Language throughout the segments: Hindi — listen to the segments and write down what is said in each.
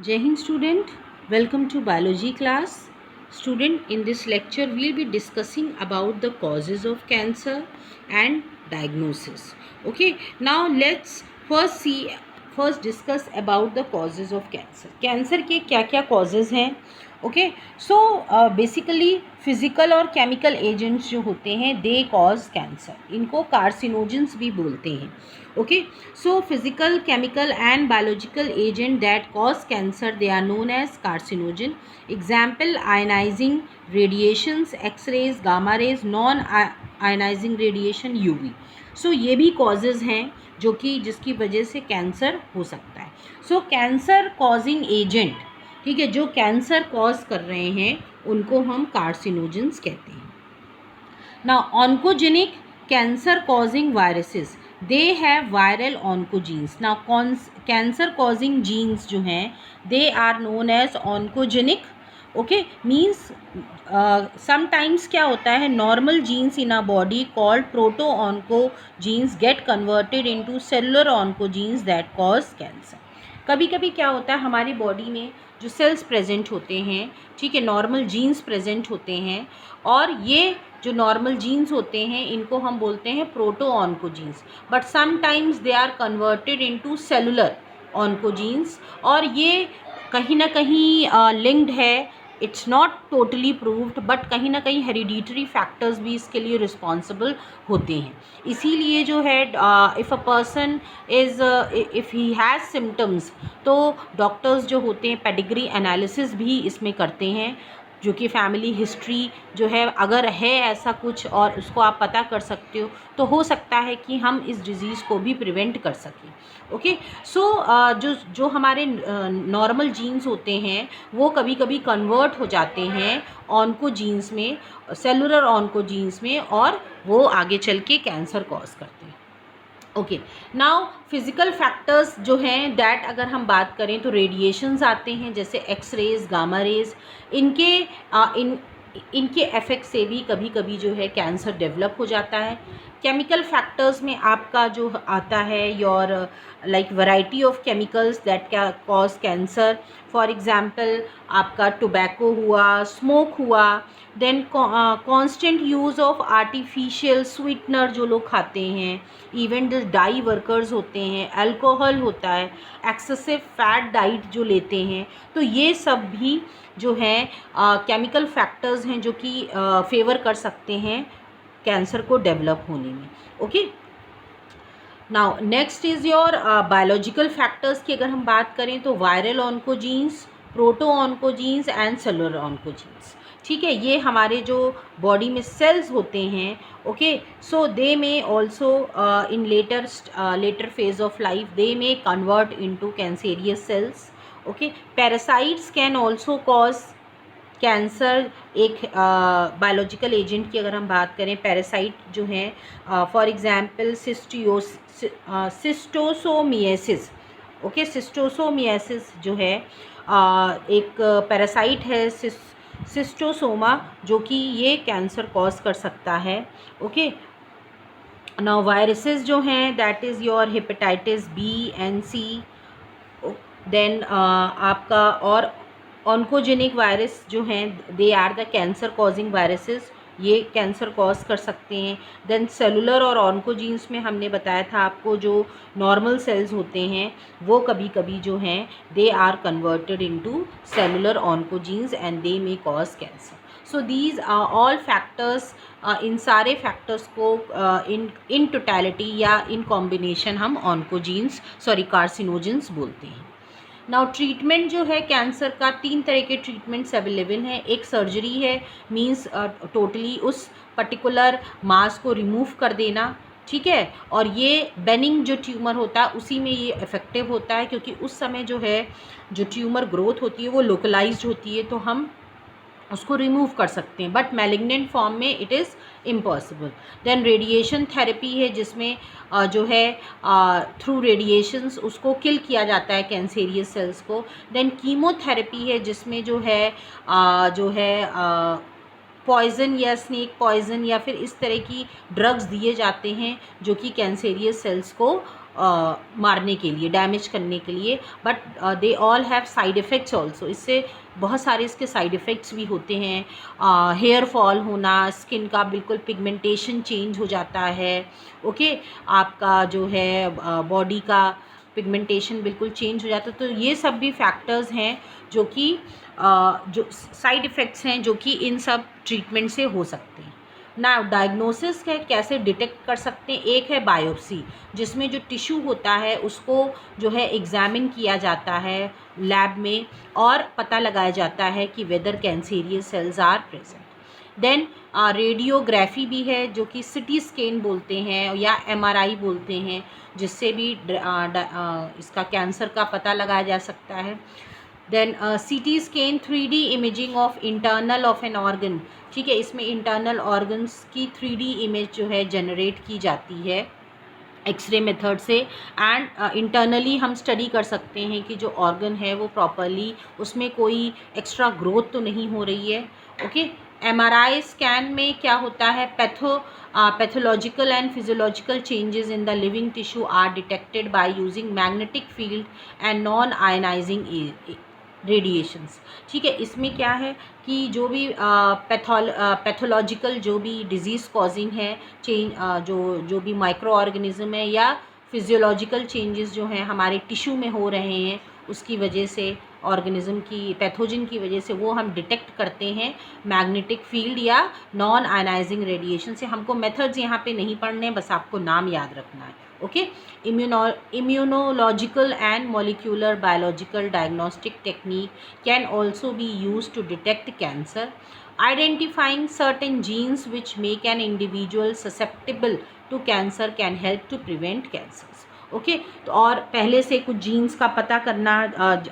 Jai Hind student, welcome to biology class. Student, in this lecture we will be discussing about the causes of cancer and diagnosis. Okay, now let's first discuss about the causes of cancer. Cancer के क्या क्या causes हैं? ओके सो बेसिकली फिजिकल और केमिकल एजेंट्स जो होते हैं दे कॉज कैंसर, इनको कार्सिनोजेंस भी बोलते हैं. Okay so physical chemical and biological agent that cause cancer they are known as carcinogen. Example ionizing radiations, x-rays, gamma rays, non ionizing radiation, UV. So ये भी कॉजेज़ हैं जो कि जिसकी वजह से कैंसर हो सकता है. सो कैंसर कॉजिंग एजेंट, ठीक है, जो कैंसर कॉज कर रहे हैं उनको हम कार्सिनोजेंस कहते हैं. Now oncogenic cancer causing viruses, they have viral oncogenes. Now cancer causing genes जो हैं they are known as oncogenic. Okay means sometimes क्या होता है, normal genes in a body called proto oncogenes get converted into cellular oncogenes that cause cancer. कभी कभी क्या होता है हमारी बॉडी में जो सेल्स प्रेजेंट होते हैं, ठीक है, नॉर्मल जीन्स प्रेजेंट होते हैं, और ये जो नॉर्मल जीन्स होते हैं इनको हम बोलते हैं proto oncogenes, but sometimes they are converted into cellular oncogenes, और ये कहीं ना कहीं लिंक्ड है. It's not totally proved, but कहीं ना कहीं हेरिडिटरी फैक्टर्स भी इसके लिए रिस्पॉन्सिबल होते हैं. इसीलिए जो है if a person is if he has symptoms, तो डॉक्टर्स जो होते हैं पेडिग्री एनालिसिस भी इसमें करते हैं, जो कि फैमिली हिस्ट्री जो है अगर है ऐसा कुछ और उसको आप पता कर सकते हो तो हो सकता है कि हम इस डिज़ीज़ को भी प्रिवेंट कर सकें. ओके सो जो हमारे नॉर्मल जीन्स होते हैं वो कभी कभी कन्वर्ट हो जाते हैं ऑन्को जीन्स में, सेलुलर ऑन्को जीन्स में, और वो आगे चल के कैंसर कॉज करते हैं. ओके नाउ फिज़िकल फैक्टर्स जो हैं दैट अगर हम बात करें तो रेडिएशंस आते हैं, जैसे एक्स रेज, गामा रेज. इनके इनके इफ़ेक्ट से भी कभी कभी जो है कैंसर डेवलप हो जाता है. केमिकल फैक्टर्स में आपका जो आता है your like variety of chemicals that क्या कॉज कैंसर. फॉर एग्जांपल आपका टोबैको हुआ, स्मोक हुआ, then constant use of artificial sweetener जो लोग खाते हैं, इवन जो डाई वर्कर्स होते हैं, अल्कोहल होता है, एक्सेसिव फैट डाइट जो लेते हैं, तो ये सब भी जो हैं केमिकल फैक्टर्स हैं जो कि फेवर कर सकते हैं कैंसर को डेवलप होने में. Okay now next is your biological factors की अगर हम बात करें तो viral oncogenes, proto oncogenes and cellular oncogenes. ठीक है, ये हमारे जो बॉडी में सेल्स होते हैं. Okay so they may also in later phase of life they may convert into cancerous cells. Okay parasites can also cause cancer. एक बायोलॉजिकल एजेंट की अगर हम बात करें, पैरासाइट जो हैं for example schistosomiasis. Okay schistosomiasis जो है एक पैरासाइट है सिस्टोसोमा, जो कि ये कैंसर कॉज कर सकता है. ओके नाउ वायरसेस जो हैं that is your hepatitis B and C. Then आपका और ऑन्कोजेनिक वायरस जो हैं they are the cancer causing viruses, ये कैंसर कॉज कर सकते हैं. देन सेलुलर और ऑन्कोजीन्स में हमने बताया था आपको जो नॉर्मल सेल्स होते हैं वो कभी कभी जो हैं they are converted into cellular oncogenes and they may cause cancer. So these are all factors, इन सारे फैक्टर्स को इन टोटलिटी या इन कॉम्बिनेशन हम ऑन्कोजीन्स कार्सिनोजेंस बोलते हैं. नाउ ट्रीटमेंट जो है कैंसर का, 3 तरह के ट्रीटमेंट्स अवेलेबल हैं. एक सर्जरी है, मींस टोटली उस पर्टिकुलर मास को रिमूव कर देना, ठीक है, और ये बेनिंग जो ट्यूमर होता है उसी में ये इफ़ेक्टिव होता है, क्योंकि उस समय जो है जो ट्यूमर ग्रोथ होती है वो लोकलाइज्ड होती है, तो हम उसको रिमूव कर सकते हैं, बट मैलिग्नेंट फॉर्म में it is impossible. Then radiation therapy है जिसमें जो है थ्रू रेडिएशंस उसको किल किया जाता है कैंसेरियस सेल्स को. देन कीमोथेरेपी है जिसमें जो है पॉइज़न या स्नेक पॉइज़न या फिर इस तरह की ड्रग्स दिए जाते हैं जो कि कैंसेरियस सेल्स को मारने के लिए, डैमेज करने के लिए, but they all have side effects also. इससे बहुत सारे इसके साइड इफ़ेक्ट्स भी होते हैं। हेयर फॉल होना, स्किन का बिल्कुल पिगमेंटेशन चेंज हो जाता है। ओके, आपका जो है बॉडी का पिगमेंटेशन बिल्कुल चेंज हो जाता है। तो ये सब भी फैक्टर्स हैं जो कि जो साइड इफ़ेक्ट्स हैं जो कि इन सब ट्रीटमेंट से हो सकते हैं। ना डायग्नोसिस है, कैसे डिटेक्ट कर सकते हैं। एक है बायोप्सी, जिसमें जो टिश्यू होता है उसको जो है एग्जामिन किया जाता है लैब में और पता लगाया जाता है कि whether cancerous cells are present. Then radiography भी है जो कि सिटी स्कैन बोलते हैं या एमआरआई बोलते हैं, जिससे भी इसका कैंसर का पता लगाया जा सकता है। Then CT scan 3D imaging of internal of an organ. ठीक है, इसमें इंटरनल ऑर्गन्स की 3D इमेज जो है जनरेट की जाती है एक्सरे मेथड से, एंड इंटरनली हम स्टडी कर सकते हैं कि जो ऑर्गन है वो प्रॉपरली उसमें कोई एक्स्ट्रा ग्रोथ तो नहीं हो रही है। ओके, MRI स्कैन में क्या होता है, pathological and physiological changes in the living tissue are detected by using magnetic field and non ionizing radiations. ठीक है, इसमें क्या है कि जो भी पैथोलॉजिकल जो भी डिजीज़ कॉजिंग है चेंज, जो भी माइक्रो ऑर्गेनिज्म है या फिजियोलॉजिकल चेंजेस जो हैं हमारे टिश्यू में हो रहे हैं, उसकी वजह से ऑर्गेनिज्म की पैथोजन की वजह से वो हम डिटेक्ट करते हैं मैग्नेटिक फील्ड या नॉन आयनाइजिंग रेडिएशन से। हमको मेथड्स यहाँ पे नहीं पढ़ने हैं, बस आपको नाम याद रखना है। Okay, immunological and molecular biological diagnostic technique can also be used to detect cancer, identifying certain genes which make an individual susceptible to cancer can help to prevent cancers. Okay, तो और पहले से कुछ जीन्स का पता करना,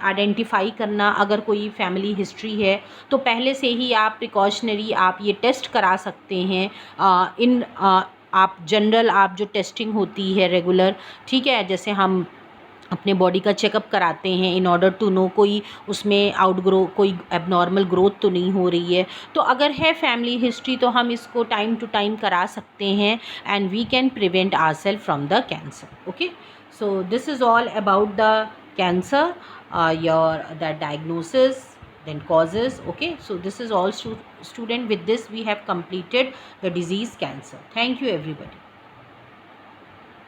आइडेंटिफाई करना, अगर कोई फैमिली हिस्ट्री है तो पहले से ही आप प्रिकॉशनरी आप ये टेस्ट करा सकते हैं। आप जनरल आप जो टेस्टिंग होती है रेगुलर, ठीक है, जैसे हम अपने बॉडी का चेकअप कराते हैं इन ऑर्डर टू नो कोई उसमें आउटग्रो कोई एबनॉर्मल ग्रोथ तो नहीं हो रही है। तो अगर है फैमिली हिस्ट्री तो हम इसको टाइम टू टाइम करा सकते हैं and we can prevent ourselves from the cancer. Okay, so this is all about the cancer, your the diagnosis, then causes. Okay, so this is all student. With this we have completed the disease cancer. Thank you everybody.